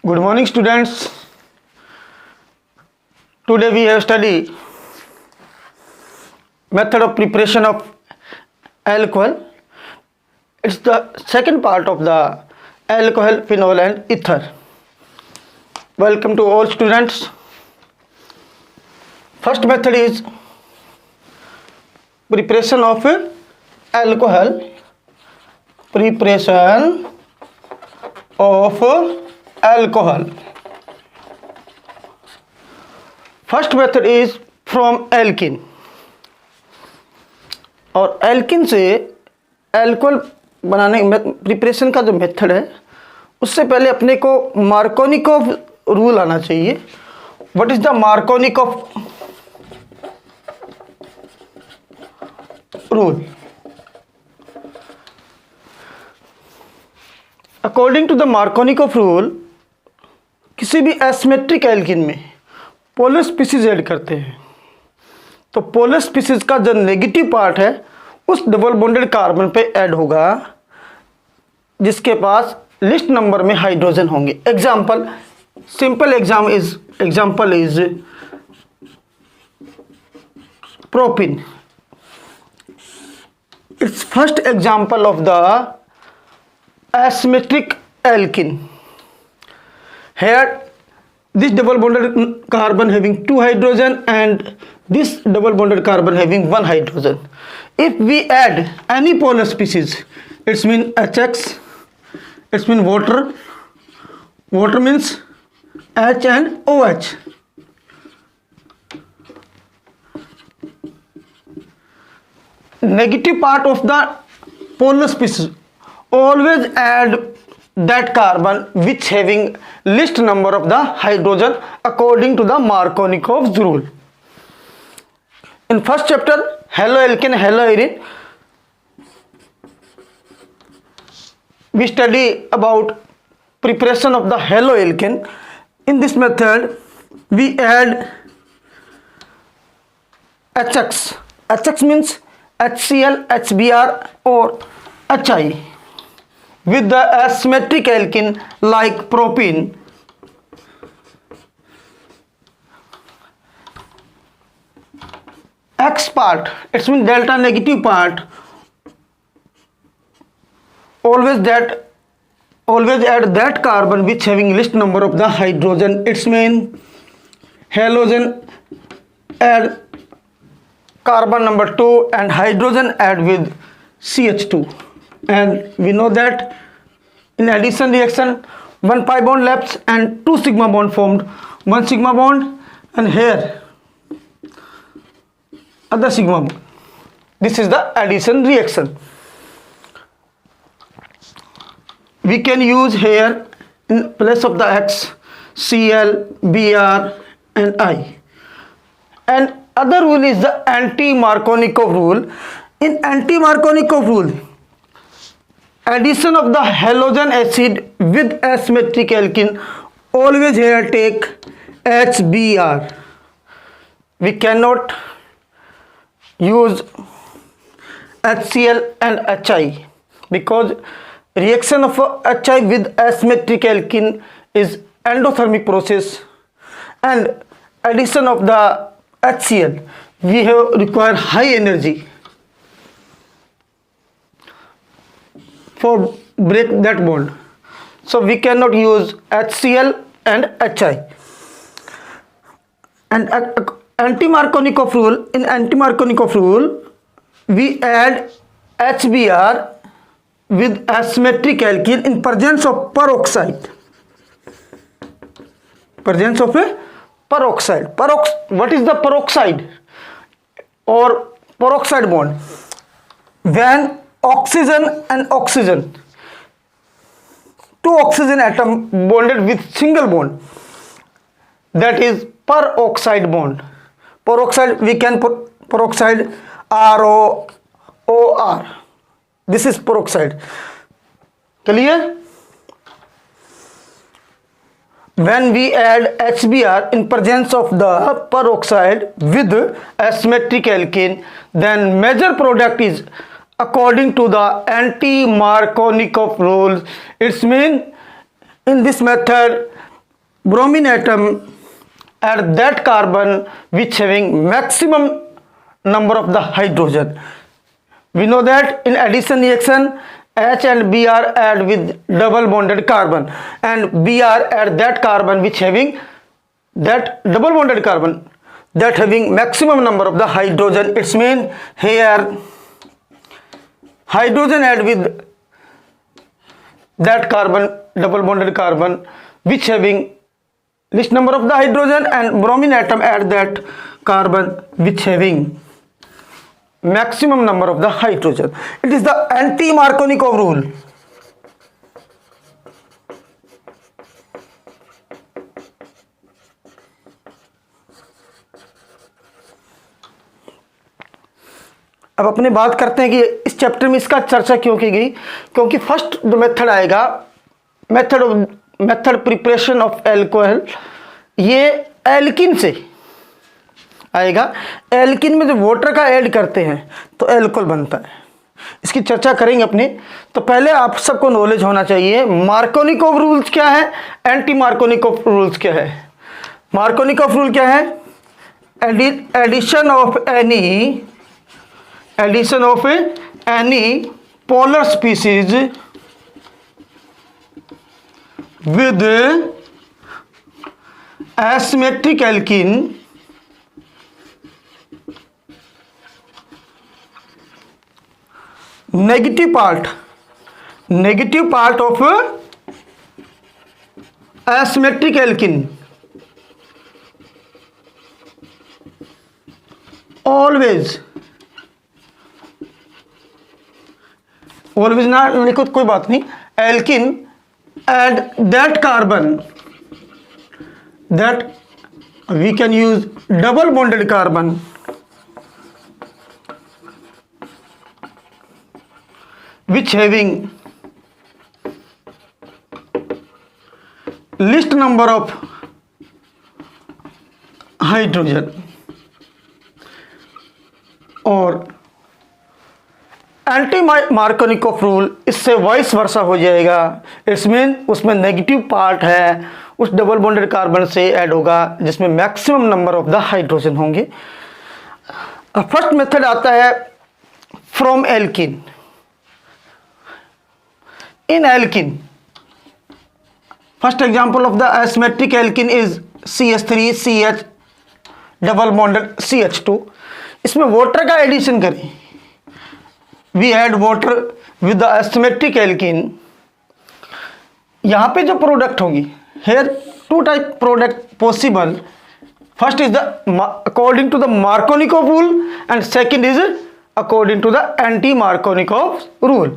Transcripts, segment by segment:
Good morning, students. Today we have studied method of preparation of alcohol. It's the second part of the alcohol, phenol and ether. Welcome to all students. First method is preparation of alcohol. Preparation of alcohol. First method is from alkene, और alkene से alcohol बनाने preparation का जो method है उससे पहले अपने को मार्कोनिकोव रूल आना चाहिए. What is the Markovnikov rule? According to the Markovnikov rule, किसी भी एसिमेट्रिक एल्किन में पोलर स्पीसीज ऐड करते हैं तो पोलर स्पीसीज का जो नेगेटिव पार्ट है उस डबल बॉन्डेड कार्बन पे ऐड होगा जिसके पास लिस्ट नंबर में हाइड्रोजन होंगे. Example, simple example is propyne. It's first example of the asymmetric alkene. Here this double bonded carbon having 2 hydrogen and this double bonded carbon having 1 hydrogen. If we add any polar species, it's mean HX, it's mean water means H and OH. Negative part of the polar species, always add that carbon which having least number of the hydrogen according to the Markovnikov's rule. In first chapter, haloalkane, haloarine, we study about preparation of the haloalkane. In this method we add HX. HX means HCl, HBr or HI with the asymmetric alkene like propene. X part, it's mean delta negative part, always add that carbon which having least number of the hydrogen. It's mean halogen add carbon number 2 and hydrogen add with CH2. And we know that in addition reaction 1 pi bond left and 2 sigma bond formed, 1 sigma bond and here other sigma bond. This is the addition reaction. We can use here in place of the X Cl, Br and I. And other rule is the anti-Markovnikov rule. In anti-Markovnikov rule, addition of the halogen acid with asymmetric alkene, always here take HBr. We cannot use HCl and HI because reaction of HI with asymmetric alkene is endothermic process, and addition of the HCl we have require high energy for break that bond, so we cannot use HCl and HI. And anti-Markovnikov rule, in anti-Markovnikov rule we add HBr with asymmetric alkene in presence of peroxide. Presence of a peroxide. What is the peroxide or peroxide bond? When oxygen and oxygen, 2 oxygen atom bonded with single bond, that is peroxide bond. Peroxide, we can put peroxide ROOR. This is peroxide. Clear? When we add HBr in presence of the peroxide with asymmetric alkene, then major product is according to the anti-Markovnikov rules. It's mean in this method bromine atom at that carbon which having maximum number of the hydrogen. We know that in addition reaction H and Br add with double bonded carbon, and Br add that carbon which having that double bonded carbon that having maximum number of the hydrogen. It's mean here hydrogen add with that carbon, double bonded carbon which having least number of the hydrogen, and bromine atom add that carbon which having maximum number of the hydrogen. It is the anti-Markovnikov rule. अब अपने बात करते हैं कि इस chapter में इसका चर्चा क्यों की गई, क्योंकि फर्स्ट जो मेथड आएगा, मेथड प्रिपरेशन ऑफ एल्कोहल, ये एल्किन से आएगा। एल्किन में जब वाटर का ऐड करते हैं तो एल्कोहल बनता है, इसकी चर्चा करेंगे अपने। तो पहले आप सबको नॉलेज होना चाहिए मार्कोनिकोव रूल्स क्या है, एंटी मार्कोनिकोव रूल्स क्या है। मार्कोनिकोव रूल क्या है? Addition of any polar species with asymmetric alkene negative part of asymmetric alkene always ना लिखो कोई बात नहीं, alkene and that carbon that we can use double bonded carbon which having least number of hydrogen, और anti Markovnikov rule इससे vice versa हो जाएगा। इसमें उसमें नेगेटिव पार्ट है उस डबल बॉन्डेड कार्बन से ऐड होगा जिसमें maximum number of the hydrogen होंगे। फर्स्ट मेथड आता है from alkene. In alkene first example of the asymmetric alkene is CH3CH double bonded CH2। इसमें वाटर का एडिशन करें, we add water with the asymmetric alkene। यहाँ पे जो product होगी, here two type product possible। first is the according to the Markovnikov rule and second is according to the anti-Markovnikov rule।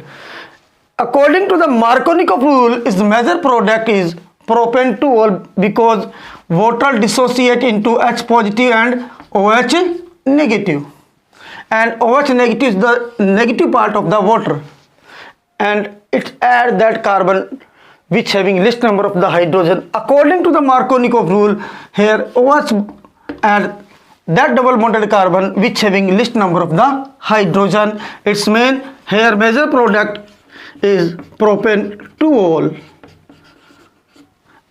according to the Markovnikov rule is major product is propane 2-ol because water dissociate into H positive and OH negative, and OH negative is the negative part of the water, and it add that carbon which having least number of the hydrogen according to the Markovnikov rule। here OH add that double bonded carbon which having least number of the hydrogen। its main here major product is propane 2-ol,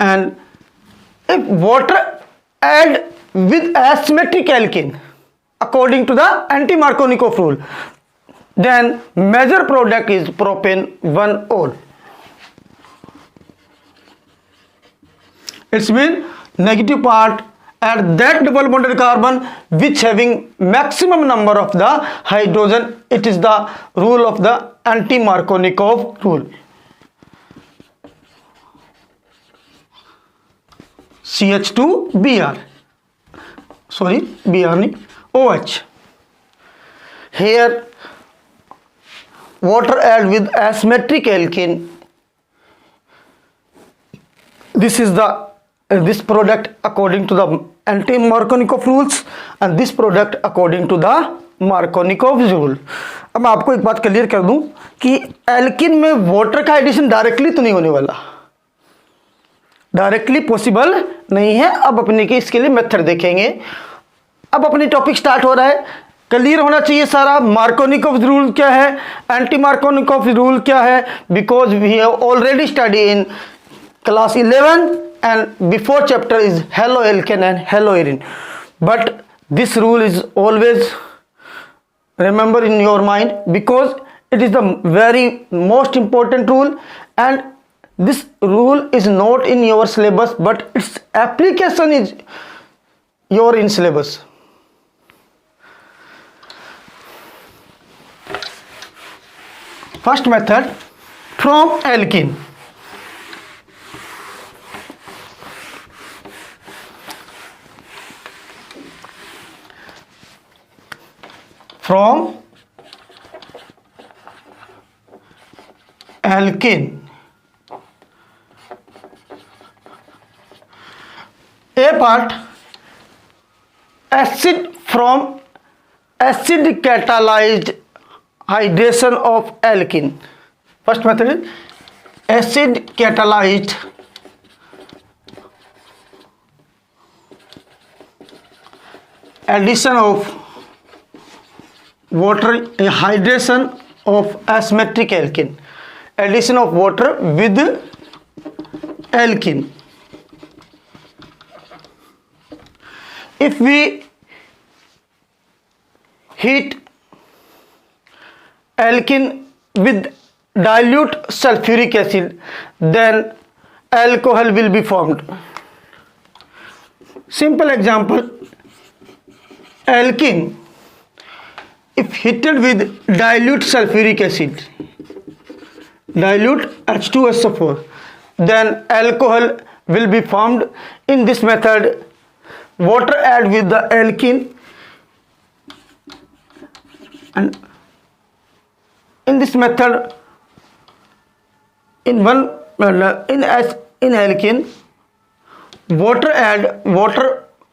and if water add with asymmetric alkene according to the anti-Markovnikov rule, then major product is propane 1-ol। It's mean negative part at that double bonded carbon which having maximum number of the hydrogen। it is the rule of the anti-Markovnikov rule। CH2Br, sorry Br नहीं, OH। here water add with asymmetric alkene, this is the this product according to the anti-Markovnikov rules and this product according to the Markovnikov rule। अब मैं आपको एक बात clear कर दूं कि alkene में वाटर का एडिशन डायरेक्टली तो नहीं होने वाला, डायरेक्टली पॉसिबल नहीं है। अब अपने के इसके लिए मेथड देखेंगे। अब अपनी टॉपिक स्टार्ट हो रहा है, क्लियर होना चाहिए सारा। मार्कोनिकोव रूल क्या है, एंटी मार्कोनिकोव रूल क्या है, because we have already study in class 11 and before chapter is haloalkane and haloarine, but this rule is always remember in your mind because it is the very most important rule, and this rule is not in your syllabus but its application is your in syllabus. First method, from alkene. From alkene, A part, acid from acid catalyzed hydration of alkene. First method is acid catalyzed addition of water, hydration of asymmetric alkene, addition of water with alkene. If we heat alkene with dilute sulfuric acid, then alcohol will be formed. Simple example, alkene if heated with dilute sulfuric acid, dilute H2SO4, then alcohol will be formed. In this method, water add with the alkene, and in this method, in alkene,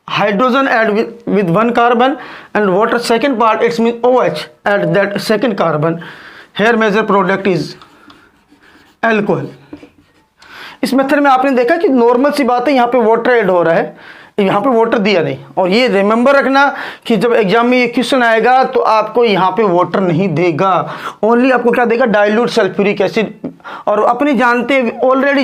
hydrogen add with one carbon, and water second part, it means OH add that second carbon. Here major product is alcohol. इस method में आपने देखा कि normal सी बात है, यहाँ पे water add हो रहा है, यहाँ पे वाटर दिया नहीं। और ये रिमेंबर रखना कि जब एग्जाम में ये क्वेश्चन आएगा तो आपको यहाँ पे वाटर नहीं देगा, ओनली आपको क्या देगा, डाइल्यूट सल्फ्यूरिक एसिड। और अपने जानते ऑलरेडी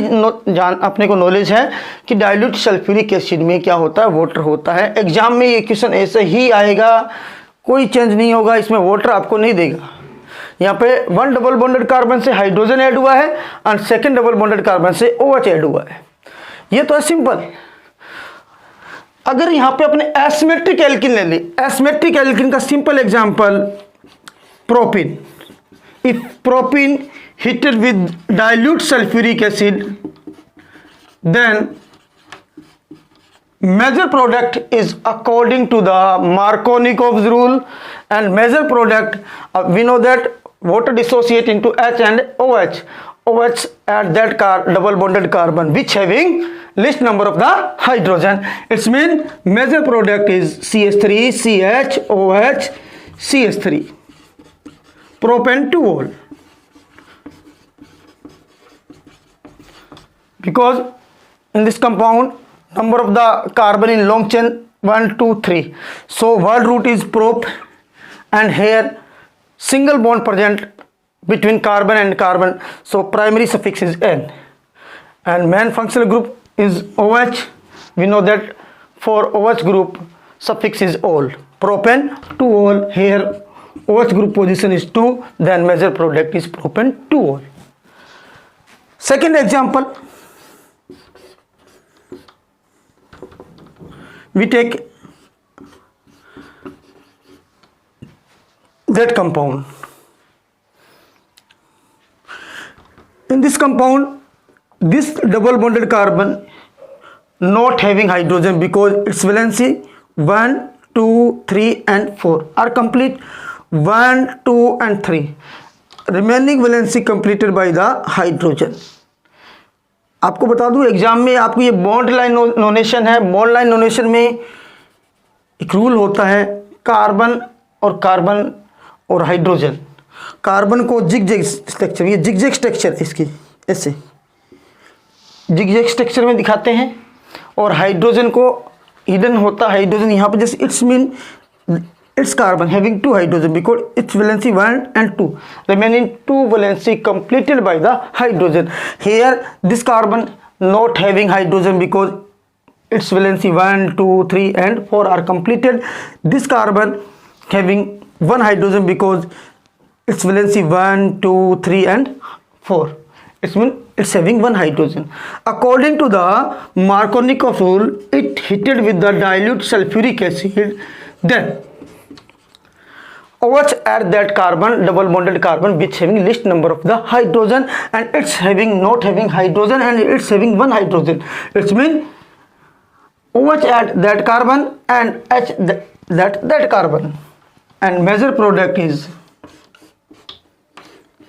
अपने को नॉलेज है कि डाइल्यूट सल्फ्यूरिक एसिड में क्या होता है, वाटर होता है। एग्जाम में ये क्वेश्चन ऐसे ही आएगा, कोई चेंज नहीं होगा, इसमें वाटर आपको नहीं देगा। यहाँ पे वन डबल बॉन्डेड कार्बन से हाइड्रोजन ऐड हुआ है और सेकेंड डबल बॉन्डेड कार्बन से OH ऐड हुआ है। ये तो है सिंपल। अगर यहाँ पे अपने एसिमेट्रिक एल्कीन ले ली, एसिमेट्रिक एल्कीन का simple example propene. If propene heated with dilute sulfuric acid, then major product is according to the Markovnikov's rule, and major product we know that water dissociate into H and OH. OH at that double bonded carbon which having least number of the hydrogen. Its mean major product is CH3, CH, OH, CH3, propan-2-ol. Because in this compound number of the carbon in long chain 1, 2, 3. So word root is prop, and here single bond present between carbon and carbon. So primary suffix is N, and main functional group is OH. We know that for OH group suffix is ol. Propan-2-ol. Here OH group position is 2, then major product is propan-2-ol. Second example, we take that compound. In this compound, this double bonded carbon not having hydrogen because its valency 1, 2, 3 and 4 are complete. 1, 2 and 3 remaining valency completed by the hydrogen. आपको बता दूं exam में आपको ये bond line नोनेशन है। Bond line नोनेशन में एक rule होता है, कार्बन और हाइड्रोजन, कार्बन को जिगजैग स्ट्रक्चर, ये जिगजैग स्ट्रक्चर इसकी ऐसे जिगजैग स्ट्रक्चर में दिखाते हैं, और हाइड्रोजन को हिडन होता है। हाइड्रोजन यहाँ पे जैसे it's mean it's carbon having 2 hydrogen because it's valency 1 and 2, remaining 2 valency completed by the hydrogen. Here this carbon not having hydrogen because its valency 1, 2, 3 and 4 are completed. This carbon having one hydrogen because its valency 1, 2, 3 and 4. It means it's having one hydrogen. According to the Markovnikov rule, it heated with the dilute sulfuric acid, then OH add that carbon, double bonded carbon, which having least number of the hydrogen, and it's having not having hydrogen and it's having one hydrogen. It means OH add that carbon and H that carbon, and major product is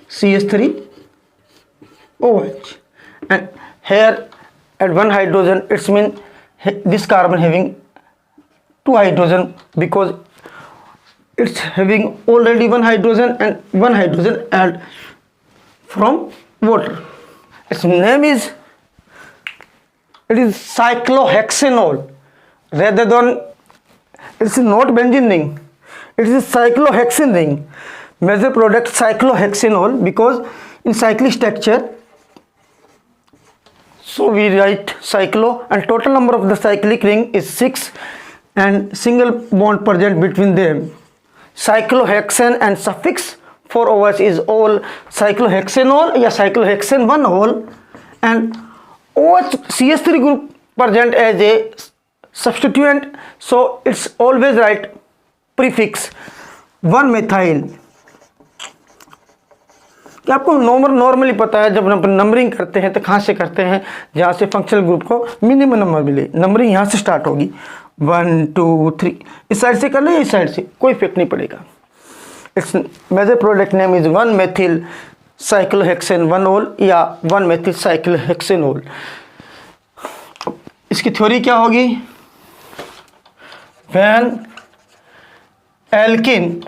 CH3 OH, and here at one hydrogen, it's mean this carbon having two hydrogen because it's having already one hydrogen and one hydrogen add from water. Its name is, it is cyclohexanol, rather than it's not benzene ring, it is cyclohexane ring. Major product cyclohexanol because in cyclic structure, so we write cyclo, and total number of the cyclic ring is 6 and single bond present between them. Cyclohexane and suffix for OH is all cyclohexanol या cyclohexane one whole, and OH CH3 group present as a substituent, so it's always write prefix 1-methyl. क्या आपको normally पता है जब हम numbering करते हैं तो कहाँ से करते हैं, जहाँ से फंक्शनल ग्रुप को मिनिमम नंबर मिले, नंबरिंग यहाँ से स्टार्ट होगी 1, 2, 3, इस साइड से कर ले, इस साइड से कोई इफेक्ट नहीं पड़ेगा. It's major product name is 1-methyl cyclohexane 1-ol या 1-methyl cyclohexanol. इसकी थ्योरी क्या होगी? When alkene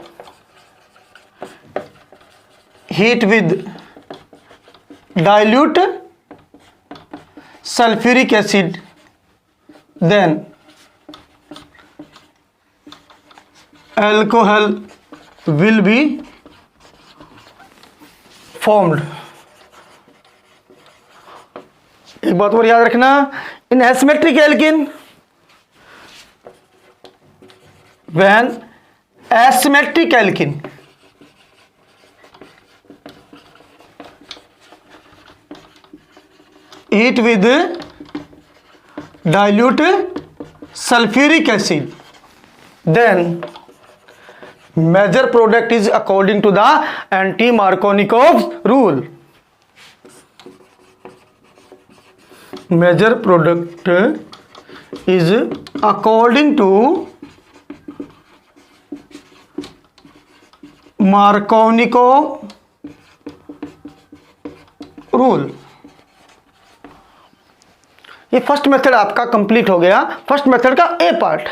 heat with dilute sulfuric acid, then alcohol will be formed. एक बात और याद रखना, in asymmetric alkene, when asymmetric alkene heat with dilute sulfuric acid, then major product is according to the anti-Markovnikov rule. Major product is according to Markovnikov rule. ये first method आपका complete हो गया. First method का A part,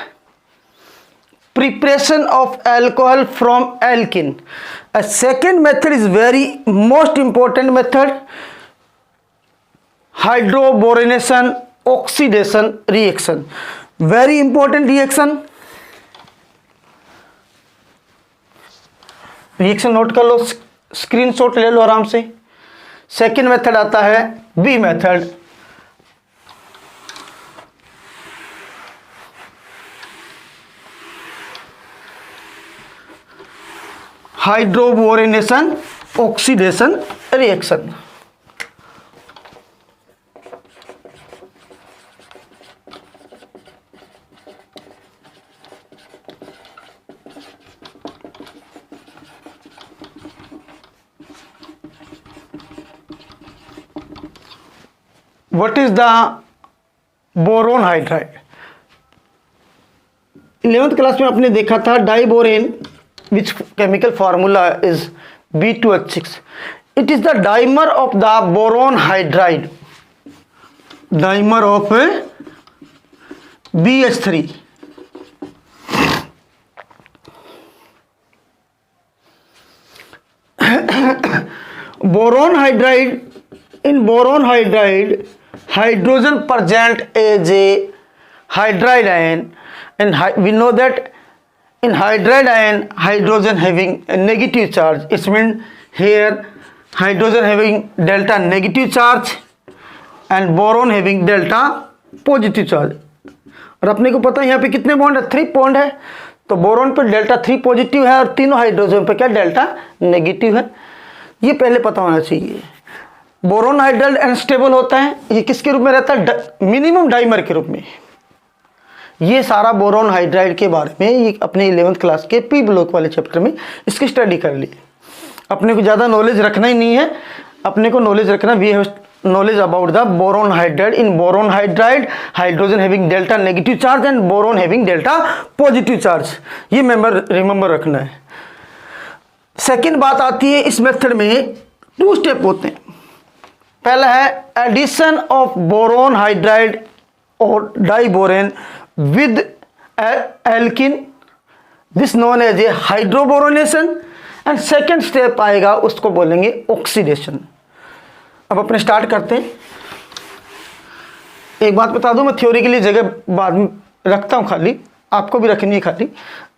preparation of alcohol from alkene. A second method is very most important method, hydroboration oxidation reaction. Very important reaction. Reaction note कर लो, screenshot ले लो आराम से. सेकेंड मेथड आता है B method, hydroboration oxidation reaction. What is the boron hydride? 11th class में आपने देखा था diborane, which chemical formula is B2H6. It is the dimer of the boron hydride, dimer of BH3. Boron hydride, in boron hydride, hydrogen present as a hydride ion, and we know that in hydride ion hydrogen having a negative charge. It means here hydrogen having delta negative charge, and boron having delta positive charge. और अपने को पता है यहाँ पे कितने bond है, 3 bond है, तो बोरोन पे डेल्टा 3 पॉजिटिव है और तीनों हाइड्रोजन पे क्या डेल्टा नेगेटिव है। ये पहले पता होना चाहिए। बोरोन हाइड्राइड अनस्टेबल होता है, ये किसके रूप में रहता है, मिनिमम डाइमर के रूप में। ये सारा बोरोन हाइड्राइड के बारे में ये अपने 11th क्लास के पी ब्लॉक वाले चैप्टर में इसकी स्टडी कर ली। अपने को ज़्यादा नॉलेज रखना ही नहीं है, अपने को नॉलेज रखना we have knowledge about the boron hydride. In boron hydride hydrogen having delta negative charge and boron having delta positive charge, ये रिमेंबर रखना है। सेकेंड बात आती है, इस मेथड में 2 स्टेप होते हैं। पहला है एडिशन ऑफ बोरोन हाइड्राइड और diborane with alkene, this known as a hydroboration. And second step आएगा, उसको बोलेंगे ऑक्सीडेशन। अब अपने स्टार्ट करते हैं। एक बात बता दूं, मैं थ्योरी के लिए जगह बाद में रखता हूं, खाली आपको भी रखनी है खाली।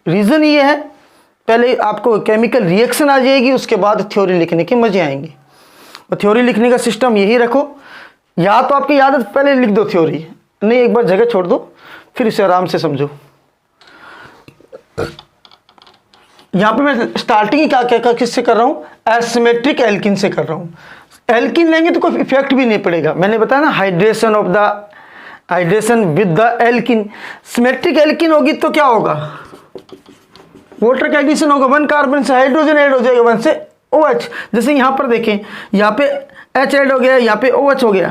रीज़न ये है, पहले आपको केमिकल रिएक्शन आ जाएगी, उसके बाद थ्योरी लिखने के मजे आएंगे। और थ्योरी लिखने का सिस्टम यही रखो, या तो आपकी याद है पहले लिख दो थ्योरी, नहीं एक बार जगह छोड़ दो, फिर इसे आराम से समझो। यहाँ पे मैं स्टार्टिंग क्या किससे कर रहा हूँ, एसिमेट्रिक एल्किन से कर रहा हूँ। एल्किन लेंगे तो कोई इफेक्ट भी नहीं पड़ेगा, मैंने बताया ना, hydration with the alkene. Symmetric alkene होगी तो क्या होगा, वाटर का एडिशन होगा, 1 कार्बन से हाइड्रोजन ऐड हो जाएगा, 1 से OH। जैसे यहाँ पर देखें, यहाँ पे H ऐड हो गया, यहाँ पे OH हो गया,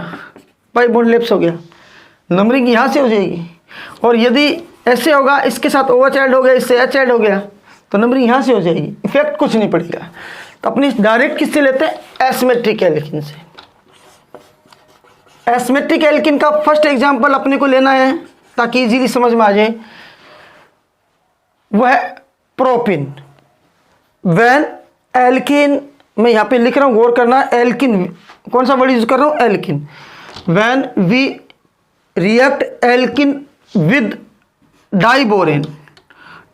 पाई बॉन्ड लेप्स हो गया, नंबरिंग यहाँ से हो जाएगी। और यदि ऐसे होगा, इसके साथ OH ऐड हो गया, इससे H ऐड हो गया, तो नंबरिंग यहाँ से हो जाएगी, इफेक्ट कुछ नहीं पड़ेगा। तो अपनी डायरेक्ट किससे लेते हैं, एसिमेट्रिक एल्किन से। एसिमेट्रिक एल्किन का फर्स्ट एग्जांपल अपने को लेना है ताकि इजीली समझ में आ जाए, वह प्रोपिन। व्हेन एल्किन, मैं यहाँ पे लिख रहा हूँ, गौर करना, एल्किन कौन सा वर्ड यूज कर रहा हूँ, alkene. When we react alkene with diborane,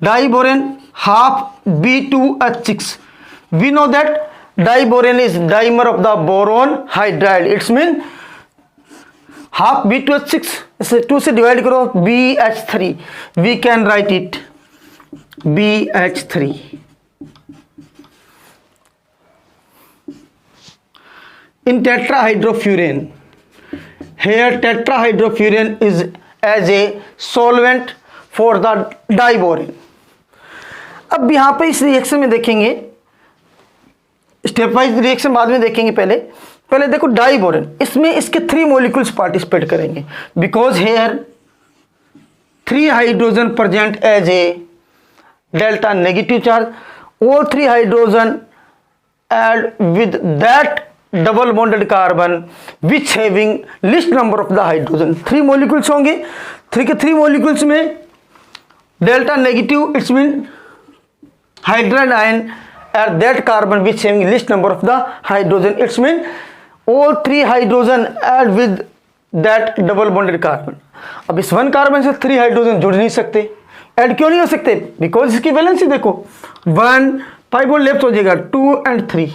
diborane half B2H6, we know that diboron is dimer of the boron hydride, it's mean half B2H6 इसे 2 से डिवाइड करो, BH3, we can write it BH3। in tetrahydrofuran, here tetrahydrofuran is as a solvent for the diboron। अब यहाँ पे इस reaction में देखेंगे, step wise reaction बाद में देखेंगे, पहले देखो डाइबोरेन, इसमें इसके 3 मॉलिक्यूल्स पार्टिसिपेट करेंगे, because here 3 hydrogen present as a delta negative charge, all 3 hydrogen add with that double bonded carbon which having least number of the hydrogen. 3 molecules होंगे, 3 के 3 मॉलिक्यूल्स में delta negative, it's mean hydrogen ion at that carbon which having least number of the hydrogen, it's mean all 3 hydrogen add with that double bonded carbon। अब इस 1 carbon से 3 hydrogen जुड़ नहीं सकते, add क्यों नहीं हो सकते, बिकॉज इसकी वैलेंसी देखो, 1 5 बॉन्ड लेफ्ट हो जाएगा, 2 and 3,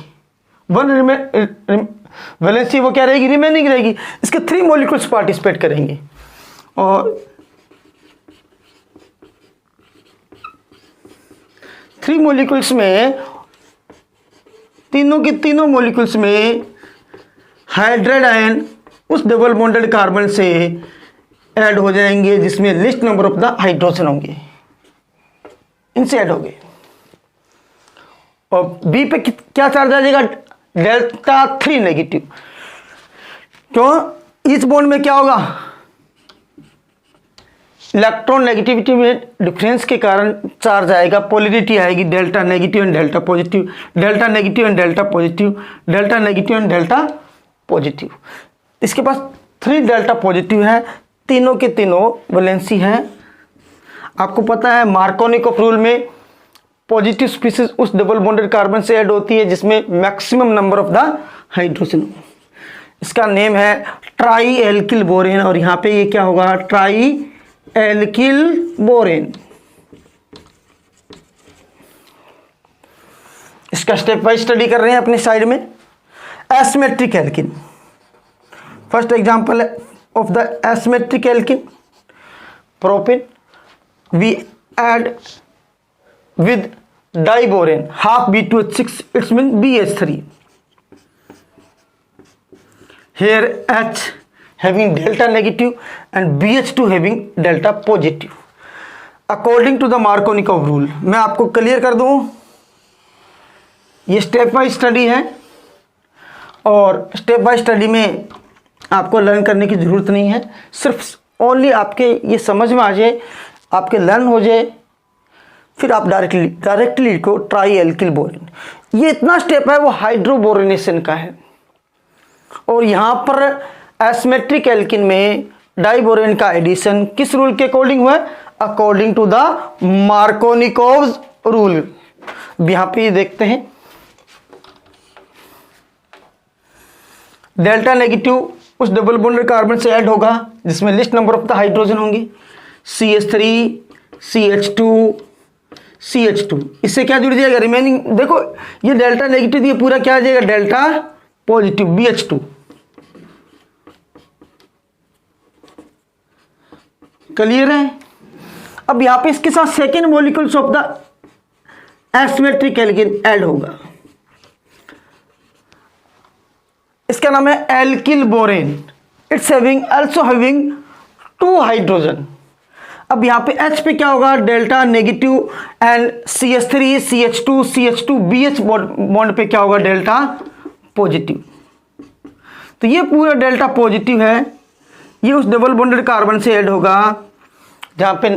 1 वैलेंसी वो क्या रहेगी, रिमेनिंग रहेगी। इसके 3 मॉलिक्यूल्स पार्टिसिपेट करेंगे, और 3 मॉलिक्यूल्स में तीनों के तीनों मॉलिक्यूल्स में हाइड्राइड आयन उस डबल बॉन्डेड कार्बन से ऐड हो जाएंगे जिसमें least number of the hydrogen होंगे, इनसे ऐड हो गए। और बी पे क्या चार्ज आ जाएगा, डेल्टा 3 नेगेटिव। क्यों, इस बॉन्ड में क्या होगा, इलेक्ट्रॉन नेगेटिविटी में डिफरेंस के कारण चार्ज आएगा, पोलरिटी आएगी, delta negative and delta positive, delta negative and delta positive, delta negative and delta positive. इसके पास 3 डेल्टा पॉजिटिव है, तीनों के तीनों वैलेंसी है। आपको पता है मार्कोनिकॉफ रूल में पॉजिटिव स्पीसीज उस डबल बॉन्डेड कार्बन से ऐड होती है जिसमें maximum number of the hydrogen. इसका नेम है ट्राई एल्किल बोरेन, और यहाँ पे ये क्या होगा, ट्राई एल्किल बोरेन। इसका स्टेप वाइज स्टडी कर रहे हैं अपनी साइड में। Asymmetric alkene, first example of the asymmetric alkene propene, we add with diborane half B2H6, it's mean BH3. Here H having delta negative and BH2 having delta positive according to the Markovnikov rule. मैं आपको clear कर दूं, ये step by study है और step by study में आपको learn करने की ज़रूरत नहीं है, सिर्फ ओनली आपके ये समझ में आ जाए, आपके लर्न हो जाए, फिर आप डायरेक्टली को ट्राई एल्किल बोरेन, ये इतना स्टेप है वो हाइड्रोबोरेनेशन का है। और यहाँ पर एसिमेट्रिक एल्किन में डाइबोरेन का एडिशन किस रूल के अकॉर्डिंग हुआ है? According to the Markovnikov's rule. यहाँ पे देखते हैं डेल्टा नेगेटिव उस डबल बॉन्डेड कार्बन से ऐड होगा जिसमें least number of the hydrogen होंगे CH3 CH2 CH2। इससे क्या जुड़ जाएगा? रिमेनिंग देखो ये डेल्टा नेगेटिव, ये पूरा क्या आ जाएगा? Delta positive BH2। क्लियर है? अब यहां पे इसके साथ second molecules of the asymmetric alkene add होगा, इसका नाम है alkyl borane. It's also having 2 hydrogen. अब यहाँ पे H पे क्या होगा? Delta negative and CH3 CH2 CH2 BH bond पे क्या होगा? Delta positive. तो ये पूरा डेल्टा पॉजिटिव है, ये उस डबल बॉन्डेड कार्बन से ऐड होगा जहाँ पे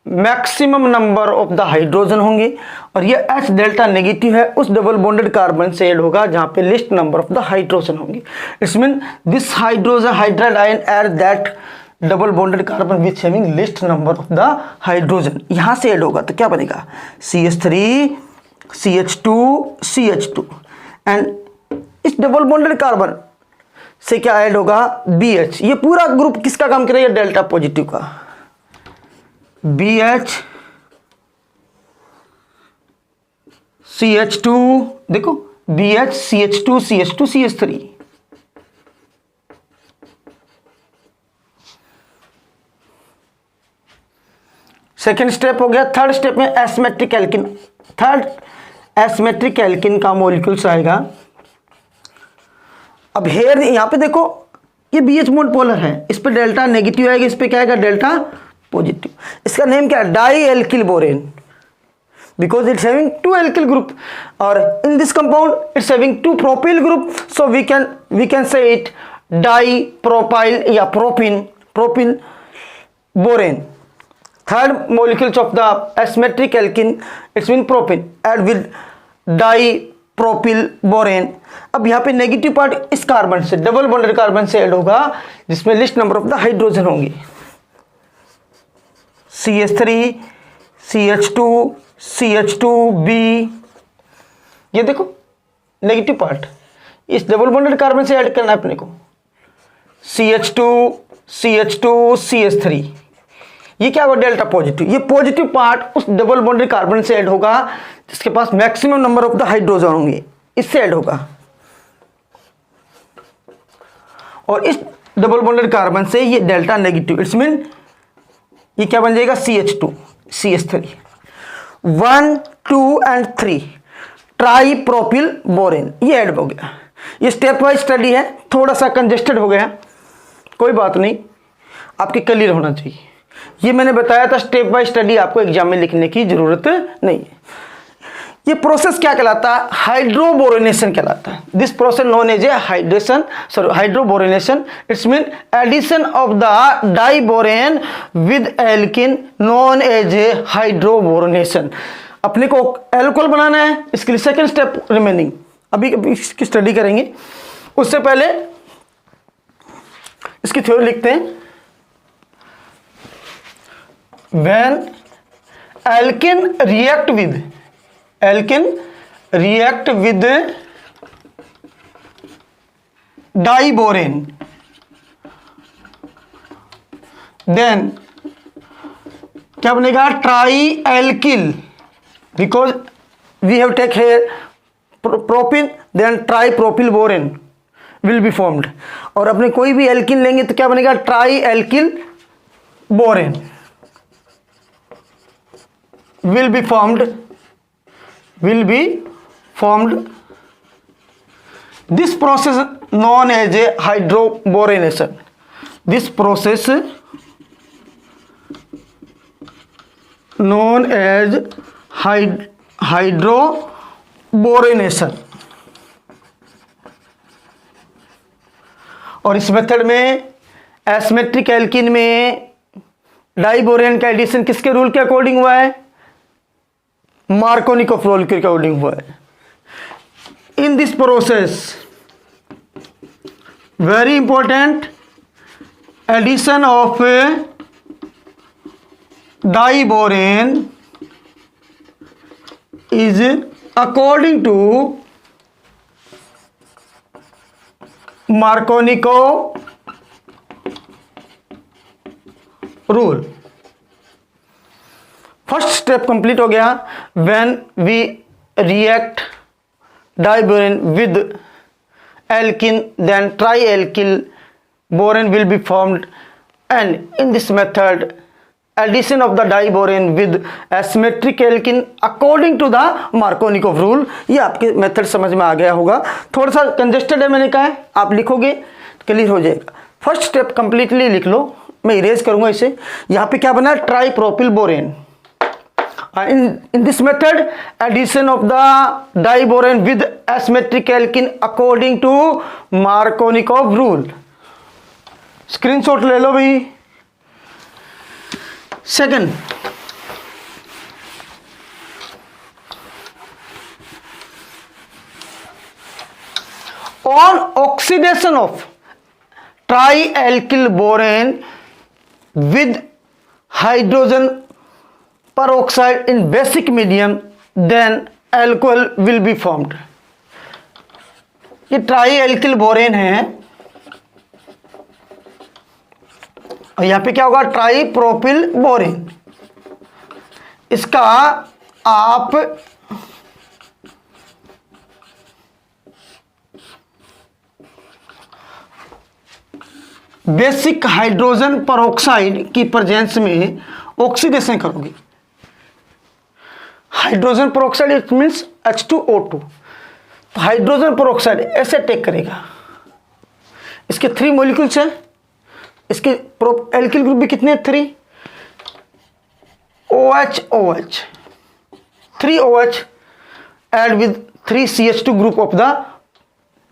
maximum number of the hydrogen होंगे, और ये H डेल्टा नेगेटिव है, उस डबल बॉन्डेड कार्बन से ऐड होगा जहाँ पे least number of the hydrogen होंगे। It's mean this hydrogen hydride ion at that double bonded carbon which having least number of the hydrogen, यहां से ऐड होगा तो क्या बनेगा? CH3 CH2 CH2 एंड इस डबल बॉन्डेड कार्बन से क्या ऐड होगा? BH। ये पूरा ग्रुप किसका काम करेगा? डेल्टा पॉजिटिव का। BH CH2, देखो BH CH2 CH2 CH3। Second step हो गया। थर्ड स्टेप में asymmetric alkene, third asymmetric alkene का मॉलिक्यूल्स आएगा। अब हेयर यहां पे देखो ये BH बॉन्ड पोलर है, इस पे डेल्टा नेगेटिव आएगा, इस पे क्या आएगा? Delta positive. इसका नेम क्या है? Di alkyl borane, because it's having 2 alkyl group, और in this compound it's having 2 propyl group, so we can say it di propyl या propyl borane. Third molecules of the asymmetric alkene, it's mean propane add with dipropyl borane। अब यहाँ पे negative part इस carbon से, double bonded carbon से add होगा जिसमें least number of the hydrogen होंगे CH3 CH2 CH2B। ये देखो नेगेटिव पार्ट इस डबल बॉन्डेड कार्बन से ऐड करना है अपने को, CH2 CH2 CH3। ये क्या होगा? Delta positive. ये पॉजिटिव पार्ट उस डबल बॉन्डेड कार्बन से ऐड होगा जिसके पास maximum number of the hydrogen होंगे, इससे ऐड होगा, और इस डबल बॉन्डेड कार्बन से ये डेल्टा नेगेटिव, इट्स मीन ये क्या बन जाएगा? CH2 CH3। 1 2 and 3 try propyl borane, ये ऐड हो गया। ये स्टेप वाइज स्टडी है, थोड़ा सा कंजेस्टेड हो गया, कोई बात नहीं, आपके क्लियर होना चाहिए। ये मैंने बताया था स्टेप बाय स्टडी, आपको एग्जाम में लिखने की जरूरत नहीं है। ये प्रोसेस क्या कहलाता है? हाइड्रोबोरेनेशन कहलाता है। This process known as a hydroboration. It's mean addition of the diborane with alkene known as a hydroboration. अपने को एल्कोहल बनाना है, इसके लिए सेकेंड स्टेप रिमेनिंग, अभी इसकी स्टडी करेंगे। उससे पहले इसकी थ्योरी लिखते हैं। When alkene react with diborane, then क्या बनेगा? Tri alkyl, because we have take here propene, then tri propyl borane will be formed. और अपने कोई भी एल्किन लेंगे तो क्या बनेगा, tri alkyl borane will be formed. This process known as a hydroboronation. This process known as hydroboronation. और इस मेथड में एसिमेट्रिक एल्किन में डाइबोरेन का एडिशन किसके रूल के अकॉर्डिंग हुआ है, मार्कोनिकॉफ रूल के अकॉर्डिंग हुआ है. In this process very important, addition of diborane is according to Markovnikov rule. First step complete हो गया. When we react diborane with alkene then tri alkyl borane will be formed, and in this method addition of the diborane with asymmetric alkene according to the Markovnikov rule. ये आपके method समझ में आ गया होगा. थोड़ा सा कंजेस्टेड है, मैंने कहा है, आप लिखोगे क्लियर हो जाएगा. फर्स्ट स्टेप कंप्लीटली लिख लो, मैं इरेज करूंगा इसे. यहाँ पे क्या बना, try propyl borane. In this method addition of the diborane with asymmetric alkene according to Markovnikov rule. Screenshot ले लो भाई. Second, on oxidation of trialkyl borane with hydrogen peroxide in basic medium, then alcohol will be formed. ये trialkyl borane है और यहाँ पे क्या होगा, try propyl borane. इसका आप बेसिक हाइड्रोजन पेरोक्साइड की प्रेजेंस में ऑक्सीडेशन करोगे. Hydrogen peroxide it means H2O2. तो हाइड्रोजन पेरोक्साइड ऐसे अटैक करेगा. इसके 3 मॉलिक्यूल्स हैं. इसके एल्किल ग्रुप भी कितने, 3 OH OH 3 OH add with 3 CH2 group of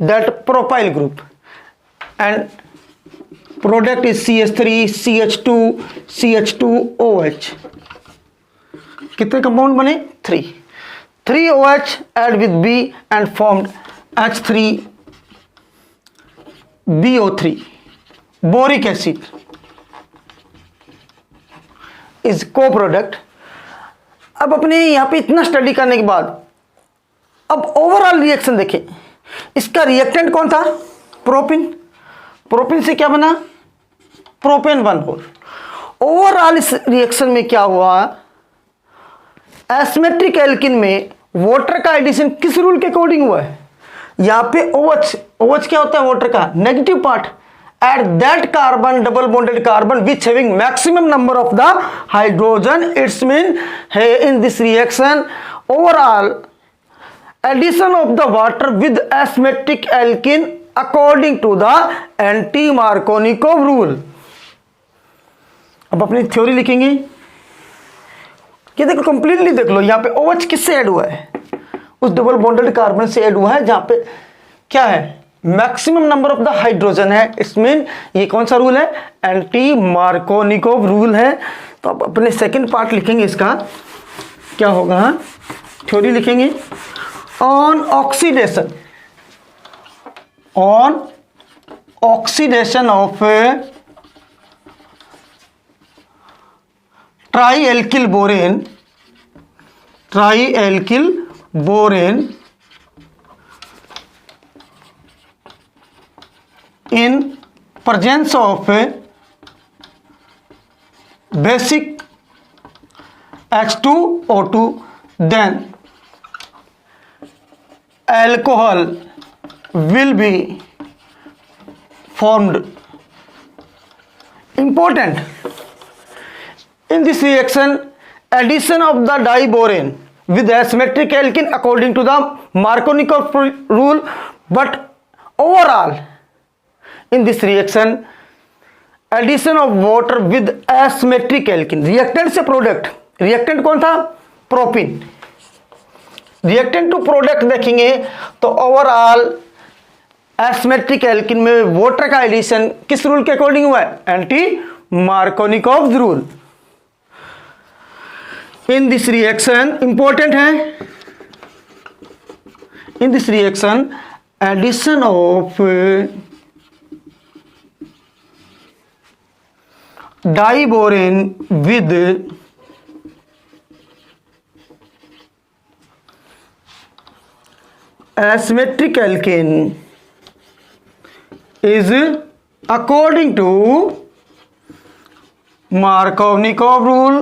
that propyl group, and product is CH3 CH2 CH2 OH. कितने कंपाउंड बने, 3 OH add with B and formed H3 BO3. Boric acid is को product. अब अपने यहां पे इतना study करने के बाद अब ओवरऑल रिएक्शन देखें. इसका रिएक्टेंट कौन था, प्रोपिन. प्रोपिन से क्या बना, प्रोपेन 1 ओवरऑल इस रिएक्शन में क्या हुआ, एसिमेट्रिक एल्किन में वाटर का एडिशन किस रूल के अकॉर्डिंग हुआ है. यहां पे OH क्या होता है, वाटर का negative part. At that carbon, double bonded carbon which having maximum number of the hydrogen, it's mean in this reaction overall addition of the water with asymmetric alkene according to the anti-Markovnikov rule. अब अपनी theory लिखेंगे. ये देखो completely देख लो, यहाँ पे OH किससे add हुआ है, उस डबल बॉन्डेड कार्बन से ऐड हुआ है जहां पे क्या है, maximum number of the hydrogen है. इसमें ये कौन सा रूल है, एंटी मार्कोनिकोव रूल है. तो अब अपने सेकंड पार्ट लिखेंगे. इसका क्या होगा, थ्योरी लिखेंगे. On oxidation of trialkyl borane in presence of basic H2O2, then alcohol will be formed. Important. In this reaction, addition of the diborane with asymmetric alkene according to the Markovnikov rule, but overall in this reaction, addition of water with asymmetric alkene, reactant से product, reactant कौन था? Propyne. Reactant to product देखेंगे तो overall asymmetric alkene में water का addition किस rule के according हुआ है? Anti Markovnikov rule. In this reaction, important है, in this reaction addition of diborane with asymmetric alkane is according to Markovnikov rule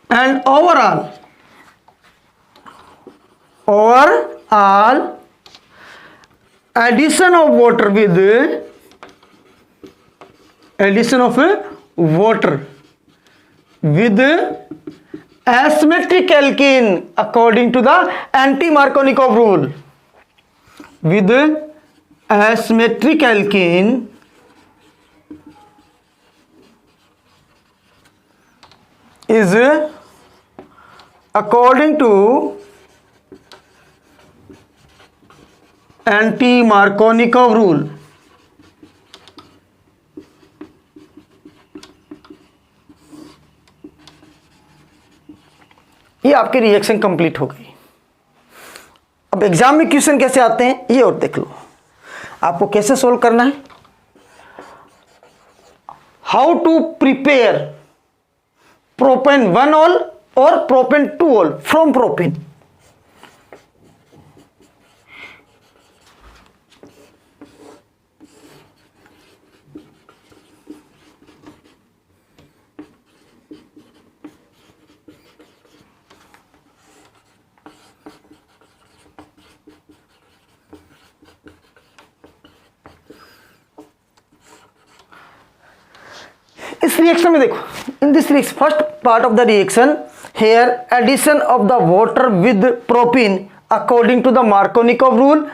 and overall addition of water with asymmetric alkene according to the anti-Markovnikov rule, with asymmetric alkene is according to anti-Markovnikov rule. ये आपकी reaction complete हो गई. अब exam में question कैसे आते हैं ये और देख लो. आपको कैसे सोल्व करना है. How to prepare propane 1 ol और प्रोपेन 2 ऑल फ्रॉम प्रोपेन. इस रिएक्शन में देखो, in this reaction first part of the reaction here addition of the water with propyne according to the Markovnikov rule.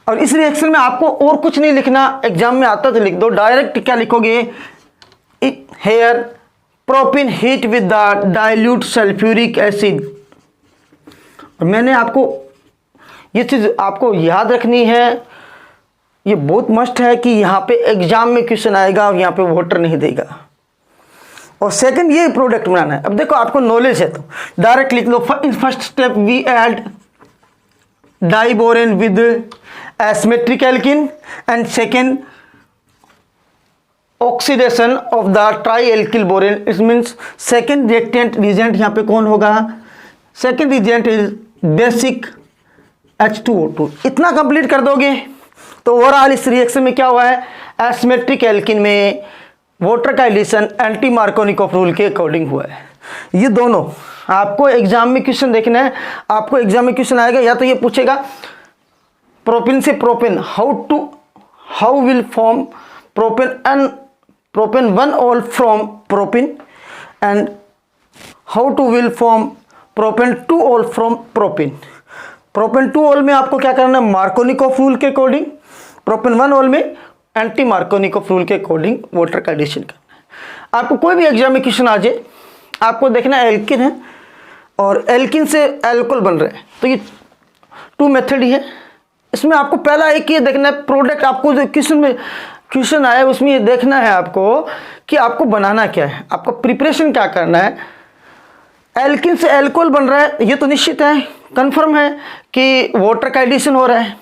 और इस reaction में आपको और कुछ नहीं लिखना, एग्जाम में आता तो लिख दो. डायरेक्ट क्या लिखोगे? Here propyne heat with the dilute sulphuric acid. और मैंने आपको ये चीज आपको याद रखनी है, ये बहुत मस्ट है कि यहाँ पे एग्जाम में क्वेश्चन आएगा और यहाँ पे वाटर नहीं देगा. और सेकंड ये प्रोडक्ट बनाना है. अब देखो आपको नॉलेज है तो डायरेक्ट लिख लो. In first step we add diborane with asymmetric alkene and second oxidation of the tri alkyl borane. It means second reactant reagent यहाँ पे कौन होगा? Second reagent is basic H2O2. इतना कंप्लीट कर दोगे तो ओवरऑल इस रिएक्शन में क्या हुआ है? एसिमेट्रिक एल्किन में वाटर का एडिशन एंटी मार्कोनिकोव रूल के अकॉर्डिंग हुआ है. ये दोनों आपको एग्जाम में क्वेश्चन देखना है. आपको एग्जाम में क्वेश्चन आएगा या तो ये पूछेगा प्रोपिन से propane how will form propane and propane 1 ol from propyne and how to will form propane 2 ol from propyne. Propane 2 ol में आपको क्या करना है? मार्कोनिकोव रूल के अकॉर्डिंग. प्रोपेन 1 ऑल में एंटी मार्कोनिकोव रूल के अकॉर्डिंग वाटर का addition करना है. आपको कोई भी एग्जाम में क्वेश्चन आ जाए, आपको देखना एल्किन है और एल्किन से एल्कोहल बन रहा है, तो ये 2 मेथड ही है. इसमें आपको पहला एक ये देखना है प्रोडक्ट. आपको जो क्वेश्चन आया उसमें ये देखना है आपको कि आपको बनाना क्या है, आपको प्रिपरेशन क्या करना है. एल्किन से एल्कोहल बन रहा है, ये तो निश्चित है, कंफर्म है कि वाटर का एडिशन हो रहा है.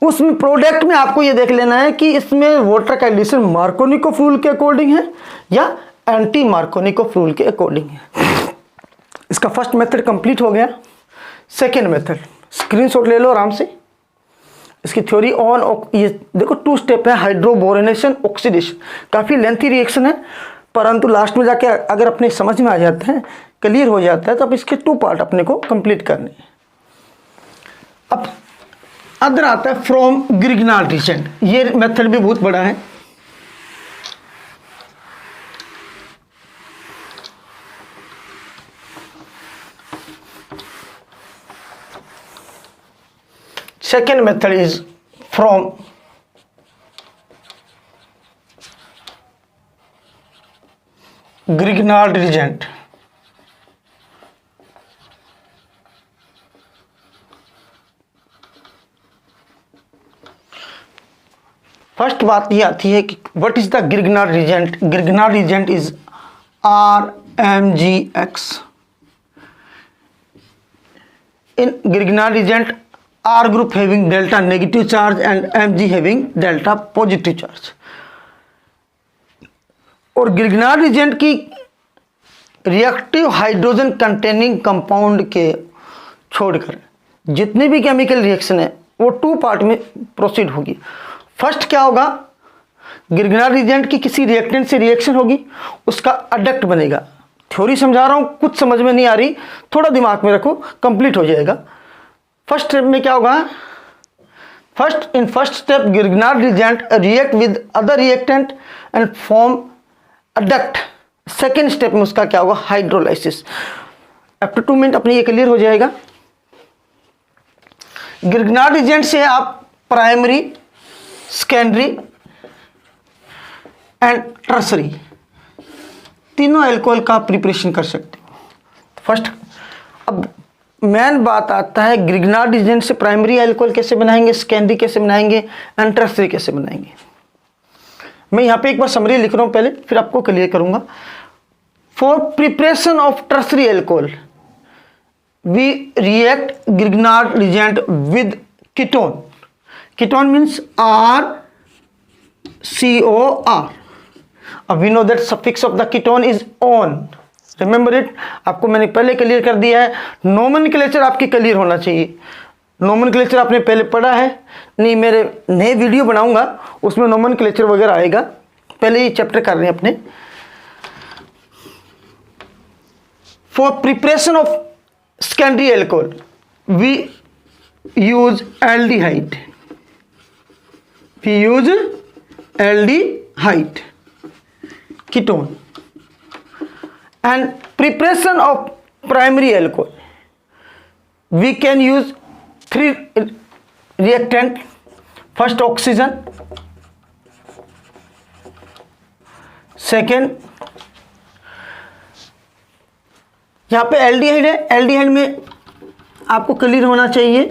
उसमें प्रोडक्ट में आपको ये देख लेना है कि इसमें वाटर का एडिशन मार्कोनिकोव रूल के अकॉर्डिंग है या एंटी मार्कोनिकोव रूल के अकॉर्डिंग है. इसका फर्स्ट मेथड कंप्लीट हो गया. सेकेंड मेथड स्क्रीनशॉट ले लो आराम से. इसकी थ्योरी ऑन ये देखो 2 स्टेप है, हाइड्रोबोरेनेशन ऑक्सीडेशन. काफ़ी लेंथी रिएक्शन है परंतु लास्ट में जाके अगर अपने समझ में आ जाता है, क्लियर हो जाता है, तो अब इसके 2 पार्ट अपने को कंप्लीट करने हैं. अब अदर आता है फ्रॉम ग्रिग्नार्ड रीजेंट। ये मेथड भी बहुत बड़ा है। Second method is from Grignard reagent. First बात ये आती है कि what is the Grignard reagent. Grignard reagent is RMGX। In Grignard reagent R group having delta negative charge and Mg having delta positive charge। और Grignard reagent की reactive hydrogen containing compound के छोड़कर जितनी भी केमिकल रिएक्शन है वो 2 part में proceed होगी। फर्स्ट क्या होगा, ग्रिग्नार्ड रीजेंट की किसी रिएक्टेंट से रिएक्शन होगी, उसका अडक्ट बनेगा। थ्योरी समझा रहा हूं, कुछ समझ में नहीं आ रही, थोड़ा दिमाग में रखो, कंप्लीट हो जाएगा। फर्स्ट स्टेप में क्या होगा, first step Grignard reagent react with other reactant and form adduct. Second step में उसका क्या होगा, हाइड्रोलाइसिस। आफ्टर 2 मिनट अपनी ये क्लियर हो जाएगा। ग्रिग्नार्ड रीजेंट से आप प्राइमरी, सेकेंडरी एंड टर्सरी तीनों अल्कोहल का प्रिपरेशन कर सकते हो। फर्स्ट, अब मेन बात आता है ग्रिग्नार्ड रीजेंट से प्राइमरी अल्कोहल कैसे बनाएंगे, सेकेंडरी कैसे बनाएंगे एंड टर्सरी कैसे बनाएंगे। मैं यहाँ पे एक बार समरी लिख रहा हूँ पहले, फिर आपको क्लियर करूंगा। For preparation of tertiary alcohol we react Grignard reagent with ketone. Ketone means RCOR। अब we know that suffix of the ketone is one, remember it. आपको मैंने पहले क्लियर कर दिया है। नोमेनक्लेचर आपकी क्लियर होना चाहिए। नोमेनक्लेचर आपने पहले पढ़ा है नहीं, मेरे नए वीडियो बनाऊंगा उसमें नोमेनक्लेचर वगैरह आएगा, पहले ये चैप्टर कर रहे हैं अपने। For preparation of secondary alcohol we use aldehyde. We use aldehyde ketone। and preparation of primary alcohol we can use 3 reactant। first oxygen, second यहाँ पे एल्डिहाइड है, एल्डिहाइड में आपको क्लियर होना चाहिए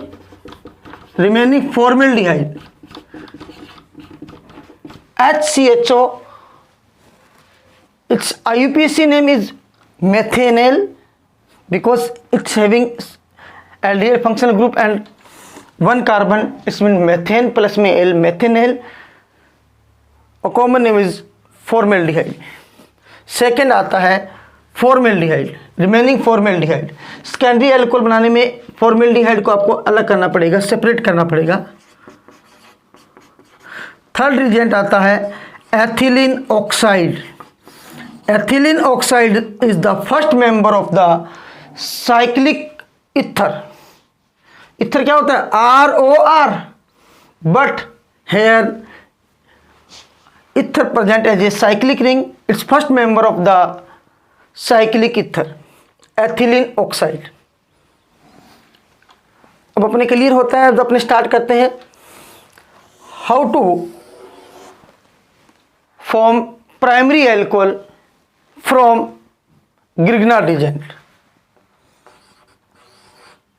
remaining formaldehyde HCHO। its IUPAC name is methanol because it's having aldehyde functional group and 1 carbon, it's mean methane plus में L, methanol। और common name is formaldehyde। Second आता है formaldehyde, remaining formaldehyde. Secondary alcohol बनाने में formaldehyde को आपको अलग करना पड़ेगा, सेपरेट करना पड़ेगा। थर्ड रिजेंट आता है ethylene oxide. Ethylene oxide is the first member of the cyclic ether. Ether क्या होता है, ROR, but here ether present as a cyclic ring. It's first member of the cyclic ether, ethylene oxide. अब अपने clear होता है, तो अपने start करते हैं how to form primary alcohol from Grignard reagent.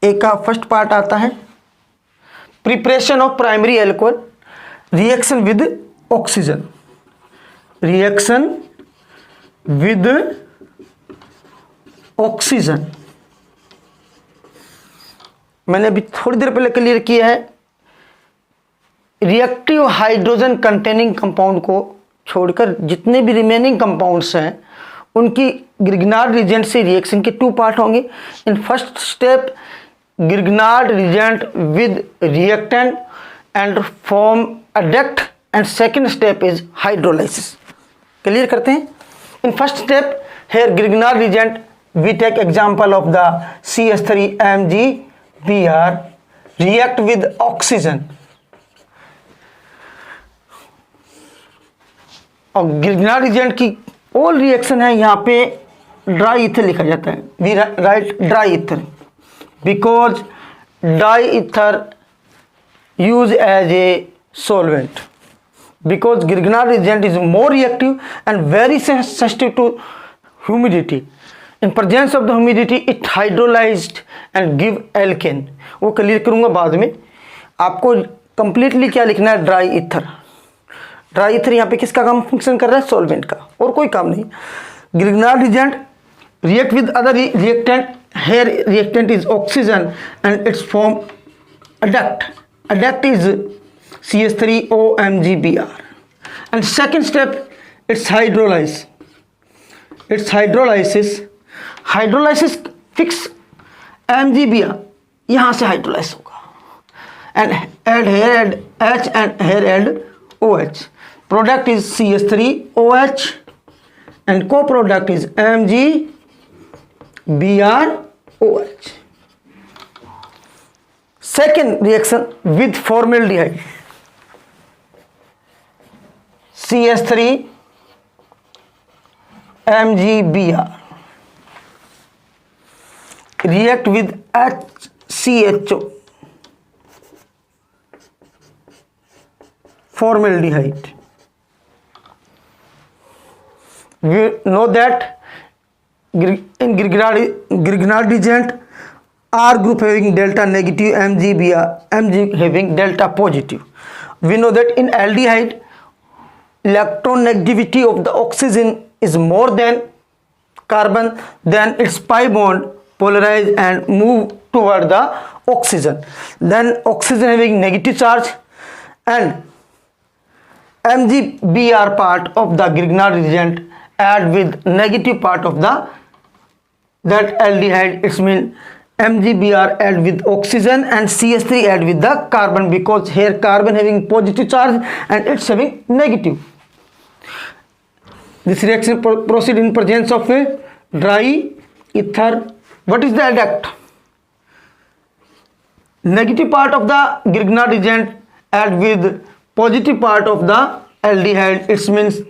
एक का फर्स्ट पार्ट आता है preparation of primary alcohol, reaction with oxygen. Reaction with oxygen मैंने अभी थोड़ी देर पहले क्लियर किया है। रिएक्टिव हाइड्रोजन कंटेनिंग कंपाउंड को छोड़कर जितने भी रिमेनिंग कंपाउंड्स हैं उनकी ग्रिग्नार्ड रीजेंट से रिएक्शन के 2 पार्ट होंगे। In first step Grignard reagent with reactant and form adduct and second step is hydrolysis. Clear करते हैं। In first step here Grignard reagent we take example of the CH3MgBr react with oxygen, और Grignard agent की all reaction है, यहाँ पे dry ether लिखा जाता है, we write dry ether because dry ether use as a solvent, because Grignard reagent is more reactive and very sensitive to humidity. In presence of the humidity it hydrolyzed and give alkane. वो clear करूँगा बाद में। आपको completely क्या लिखना है, dry ether. Dry ether यहाँ पे किसका काम फंक्शन कर रहा है, सॉल्वेंट का, और कोई काम नहीं। Grignard reagent react with other reactant, here reactant is oxygen and its form adduct. Adduct is CH3OMgBr, and second step it's hydrolysis. It's hydrolysis fix MgBr, यहाँ से hydrolyze होगा, and add here add H and here add OH. Product is CH3OH and co-product is MgBrOH. Second reaction with formaldehyde, CH3MgBr react with HCHO, formaldehyde. We know that in Grignard reagent R group having delta negative, Mg having delta positive. We know that in aldehyde electron negativity of the oxygen is more than carbon, then its pi bond polarize and move toward the oxygen. Then oxygen having negative charge and MgBr part of the Grignard reagent add with negative part of the that aldehyde. It means MgBr add with oxygen and CH3 add with the carbon, because here carbon having positive charge and it's having negative. This reaction proceed in presence of a dry ether. What is the adduct? Negative part of the Grignard reagent add with positive part of the aldehyde. It means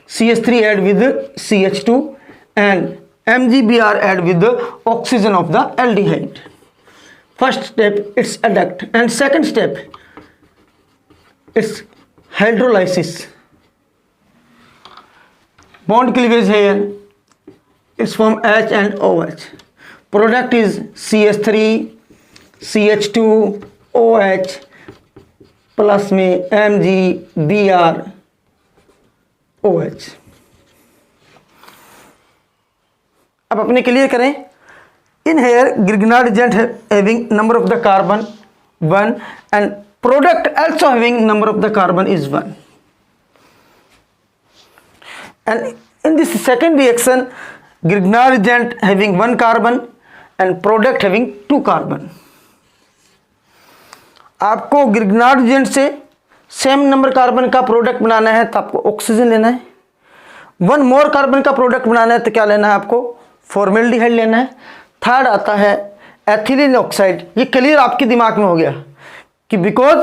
CH3 add with CH2 and MgBr add with the oxygen of the aldehyde. First step it's adduct, and second step it's hydrolysis. Bond cleavage here, it's from H and OH. Product is CH3 CH2 OH plus में MgBr OH. अब अपने clear करें, इन hair Grignard reagent having number of the carbon 1 and product also having number of the carbon is 1, and in this second reaction Grignard reagent having 1 carbon and product having 2 carbon. आपको Grignard reagent से same number carbon का product बनाना है तो आपको oxygen लेना है, 1 मोर carbon का product बनाना है तो क्या लेना है, आपको फॉर्मेल्डिहाइड लेना है। थर्ड आता है एथिलीन ऑक्साइड। ये क्लियर आपके दिमाग में हो गया कि बिकॉज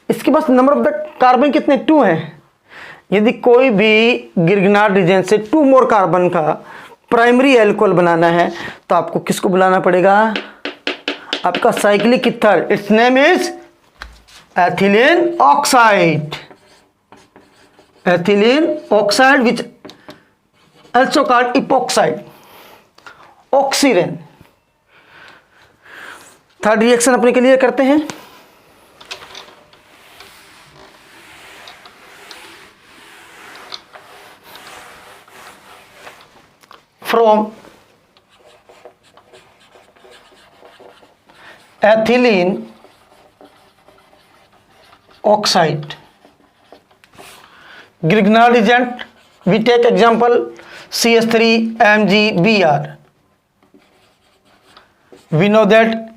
इसके पास नंबर ऑफ द कार्बन कितने 2 हैं। यदि कोई भी Grignard reagent से 2 मोर कार्बन का प्राइमरी एल्कोहल बनाना है तो आपको किसको बुलाना पड़ेगा, आपका cyclic ether. It's name is ethylene oxide. Ethylene oxide which also called epoxide, oxirane. Third reaction अपने क्लियर करते हैं। From ethylene oxide Grignard reagent, we take example CH3MgBr. We know that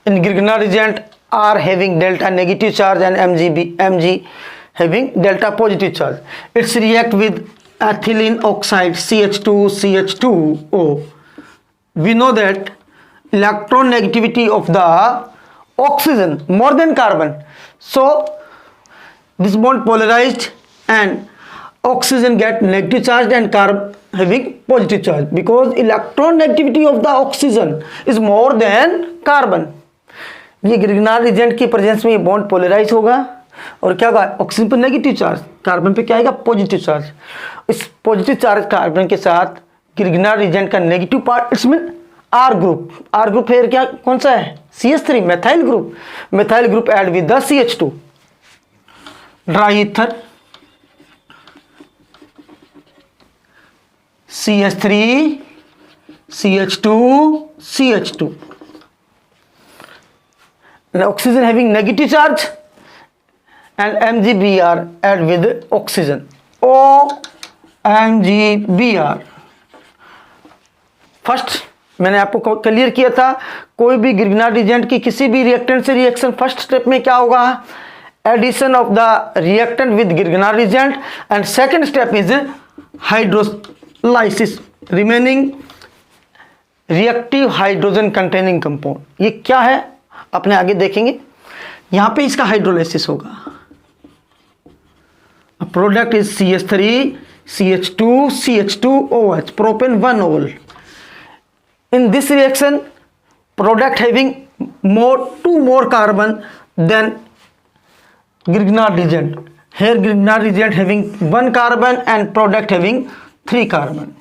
in Grignard reagent R having delta negative charge and Mg having delta positive charge. It's react with ethylene oxide CH2CH2O. We know that electronegativity of the oxygen more than carbon, so this bond polarized and oxygen get negative charge and carbon having positive charge, because electronegativity of the oxygen is more than carbon. ये ग्रिग्नार regent की presence में ये bond polarise होगा और क्या होगा, oxygen पर negative charge, carbon पे क्या आएगा, पॉजिटिव चार्ज. इस पॉजिटिव चार्ज कार्बन के साथ ग्रिग्नार रिजेंट का negative part, it's mean R group. R group फिर क्या कौन सा है, CH3 methyl group. Methyl group add with the CH2 dry ether, CH3 CH2 CH2, and oxygen having negative charge and MgBr add with oxygen, OMgBr. First मैंने आपको clear किया था, कोई भी ग्रिग्नार रिएजेंट की किसी भी रिएक्टेंट से रिएक्शन फर्स्ट स्टेप में क्या होगा, addition of the reactant with Grignard reagent, and second step is hydrolysis remaining reactive hydrogen containing compound. ये क्या है अपने आगे देखेंगे. यहां पे इसका हाइड्रोलाइसिस होगा. Product is CH3 CH2 CH2OH, propane 1 ol. In this reaction, product having two more carbon than Grignard reagent. Here Grignard reagent having 1 carbon and product having 3 carbon.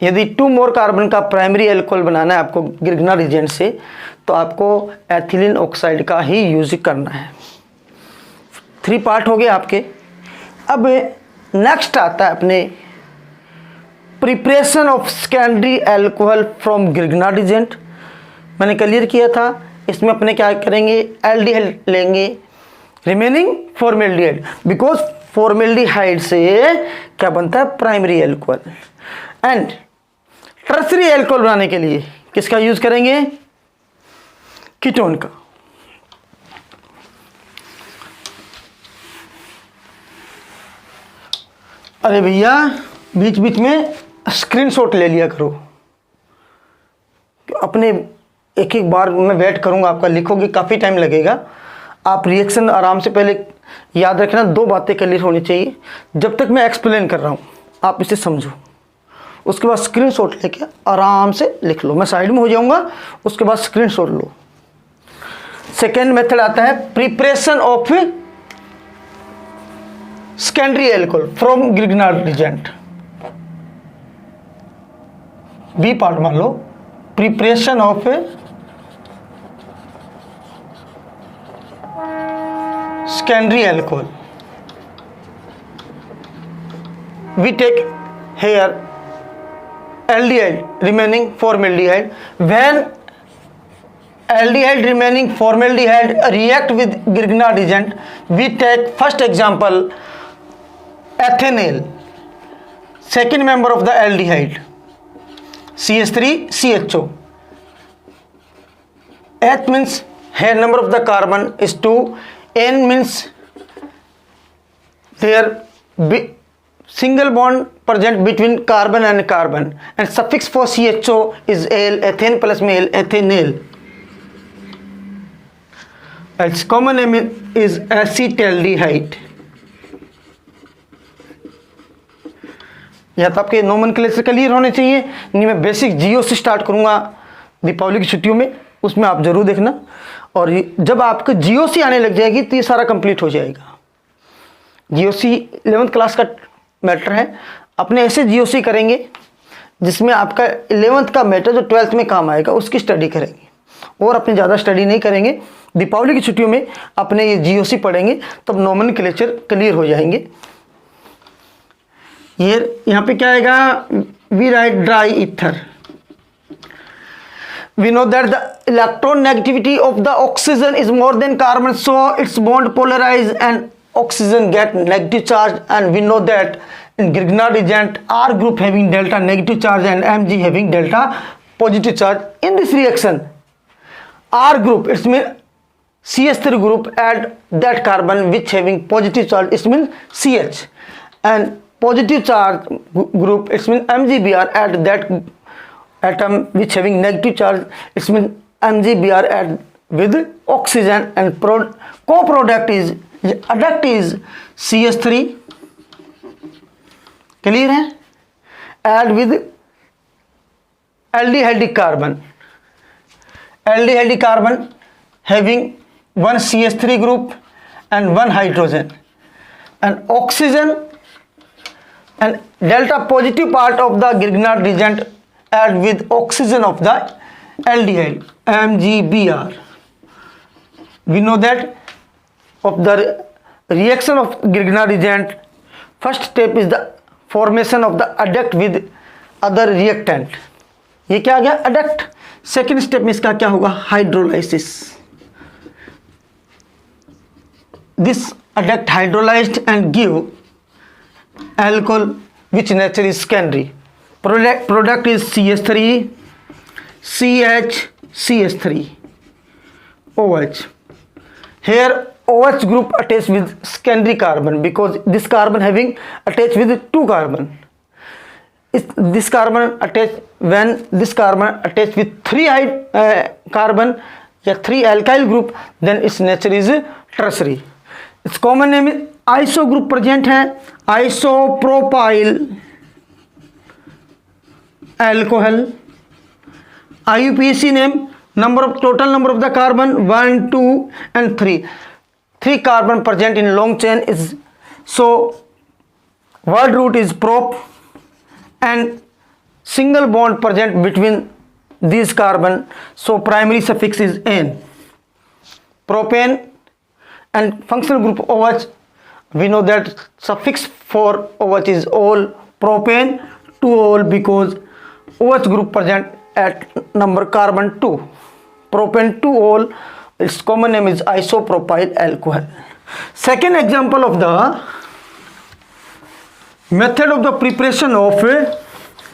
यदि 2 more carbon का प्राइमरी एल्कोहल बनाना है आपको ग्रिग्नार reagent से, तो आपको ethylene oxide का ही use करना है. 3 पार्ट हो गए आपके. अब नेक्स्ट आता है अपने preparation of secondary alcohol from Grignard reagent. मैंने क्लियर किया था, इसमें अपने क्या करेंगे, एल्डिहाइड लेंगे, रिमेनिंग फॉर्मेल्डिहाइड, बिकॉज फॉर्मेल्डिहाइड से क्या बनता है, primary alcohol. And tertiary alcohol बनाने के लिए किसका यूज करेंगे, कीटोन का. अरे भैया बीच बीच में स्क्रीनशॉट ले लिया करो, अपने एक एक बार मैं वेट करूंगा आपका, लिखोगे काफ़ी टाइम लगेगा. आप रिएक्शन आराम से पहले याद रखना, 2 बातें क्लियर होनी चाहिए. जब तक मैं एक्सप्लेन कर रहा हूँ आप इसे समझो, उसके बाद स्क्रीनशॉट लेके आराम से लिख लो. मैं साइड में हो जाऊंगा, उसके बाद स्क्रीनशॉट लो. सेकेंड मेथड आता है preparation of secondary alcohol from Grignard reagent. B part मान लो, preparation of secondary alcohol. We take here aldehyde remaining formaldehyde. When aldehyde remaining formaldehyde react with Grignard reagent, we take first example ethanol, second member of the aldehyde, CH3 CHO. H means here number of the carbon is 2, N means there single bond present between carbon and carbon, and suffix for CHO is al, ethane plus male, ethanol. Its common name is acetaldehyde. या तो आपके nomenclature clear होने चाहिए. नहीं, मैं basic जियो से start करूंगा दीपावली की छुट्टियों में, उसमें आप जरूर देखना. और जब आपको जियो सी आने लग जाएगी तो ये सारा कंप्लीट हो जाएगा. जियो सी 11th क्लास का मैटर है. अपने ऐसे जीओसी करेंगे जिसमें आपका 11th का मैटर जो 12th में काम आएगा उसकी स्टडी करेंगे, और अपने ज़्यादा स्टडी नहीं करेंगे. दीपावली की छुट्टियों में अपने ये जीओसी पढ़ेंगे, तब नोमेनक्लेचर क्लियर हो जाएंगे. ये यहाँ पे क्या आएगा, we write dry ether. We know that the electron negativity of the oxygen is more than carbon, so its bond polarize and oxygen get negative charge. And we know that in Grignard reagent, R group having delta negative charge and Mg having delta positive charge. In this reaction, R group, it means CH3 group add that carbon which having positive charge, it means CH, and positive charge group, it means MgBr add that atom which having negative charge, it means MgBr add with oxygen, and co-product is adduct is CH3, clear है, add with aldehyde carbon, aldehyde carbon having one CH3 group and one hydrogen, and oxygen and delta positive part of the Grignard reagent add with oxygen of the aldehyde MgBr. We know that of the reaction of Grignard reagent, first step is the formation of the adduct with other reactant. ये क्या आ गया adduct. Second step में इसका क्या होगा hydrolysis. This adduct hydrolyzed and give alcohol which nature is secondary. Product is CH3, CH, CH3, OH. Here OH group attached with secondary carbon because this carbon having attached with two carbon. This carbon attached, when this carbon attached with three carbon या three alkyl group, then its nature is tertiary. Its common name is iso group present है, isopropyl alcohol. IUPAC name, total number of the carbon 1, 2 and 3. 3 carbon present in long chain is, so word root is prop, and single bond present between these carbon, so primary suffix is n. Propane and functional group OH, we know that suffix for OH is ol. Propane 2ol because OH group present at number carbon 2. Propane 2ol, its common name is isopropyl alcohol. Second example of the method of the preparation of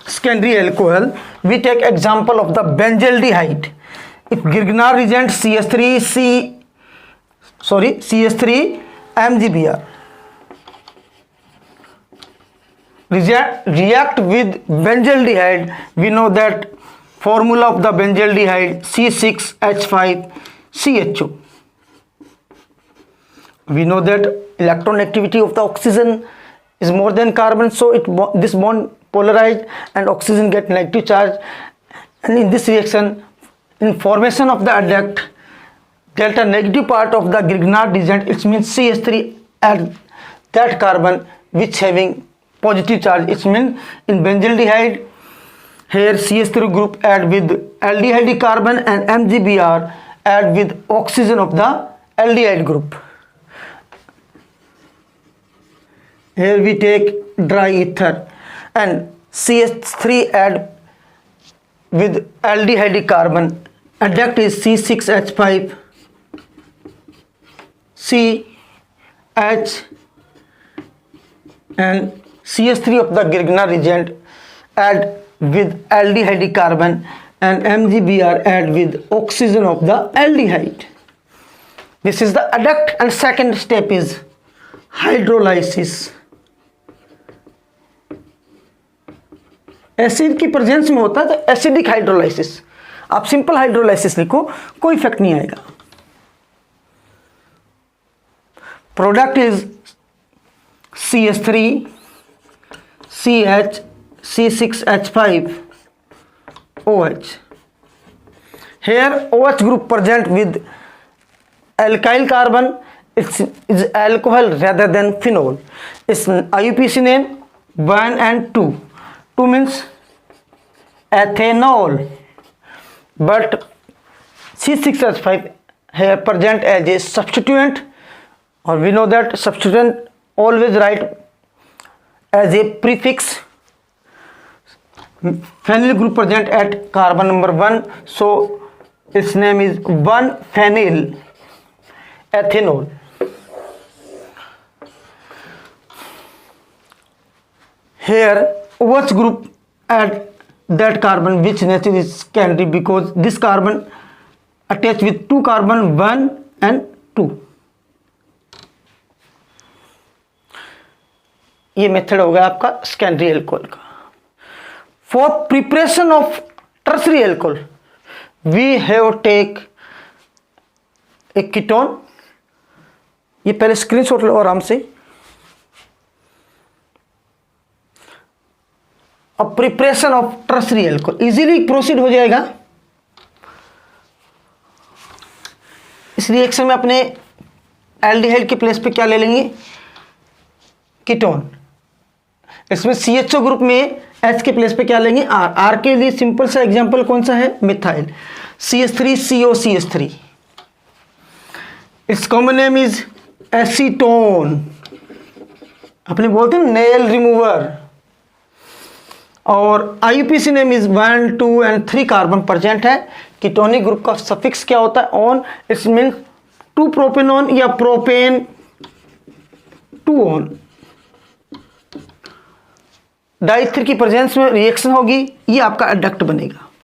secondary alcohol, we take example of the benzaldehyde. If Grignard reagent CH3 MgBr react with benzaldehyde, we know that formula of the benzaldehyde C6H5CHO. We know that electronegatividity of the oxygen is more than carbon, so this bond polarized and oxygen get negative charge, and in this reaction, in formation of the adduct, delta negative part of the Grignard reagent, it means CH3 add that carbon which having positive charge. It means in benzaldehyde, here CH3 group add with aldehyde carbon and MgBr add with oxygen of the aldehyde group. Here we take dry ether and CH3 add with aldehyde carbon. Adduct is C6H5 CH, and CH3 of the Grignard reagent add with aldehyde carbon and MgBr add with oxygen of the aldehyde. This is the adduct, and second step is hydrolysis. Acid की presence में होता है तो acidic hydrolysis. आप simple hydrolysis लिखो, कोई effect नहीं आएगा. Product is CH3 CH C6H5 OH. Here OH group present with alkyl carbon, it is alcohol rather than phenol. Its IUPAC name 1 and 2. 2 means ethanol, but C6H5 here present as a substituent, or we know that substituent always write as a prefix. Phenyl group present at carbon number 1, so its name is 1-phenyl ethanol. Here OH group add that carbon which nature is secondary because this carbon attached with two carbon 1 and 2. ये method हो गया आपका secondary alcohol का. For preparation of tertiary alcohol, we have take a ketone. ये पहले screenshot लो आराम से. अब preparation of tertiary alcohol easily proceed हो जाएगा. इस रिएक्शन में अपने एल्डिहाइड के प्लेस पे क्या ले लेंगे, कीटोन. इसमें CHO ग्रुप में H के प्लेस पे क्या लेंगे, R. R के लिए सिंपल सा एग्जांपल कौन सा है, methyl. CH3COCH3. It's common name is acetone. अपने बोलते हैं नेल रिमूवर. और IUPAC name is 1, 2 and 3 carbon present है. कीटोनिक ग्रुप का सफिक्स क्या होता है, ऑन. इट्स मीन 2 प्रोपेनॉन या प्रोपेन 2 ऑन. डाई 3 की प्रेजेंस में रिएक्शन होगी, ये आपका एडक्ट बनेगा.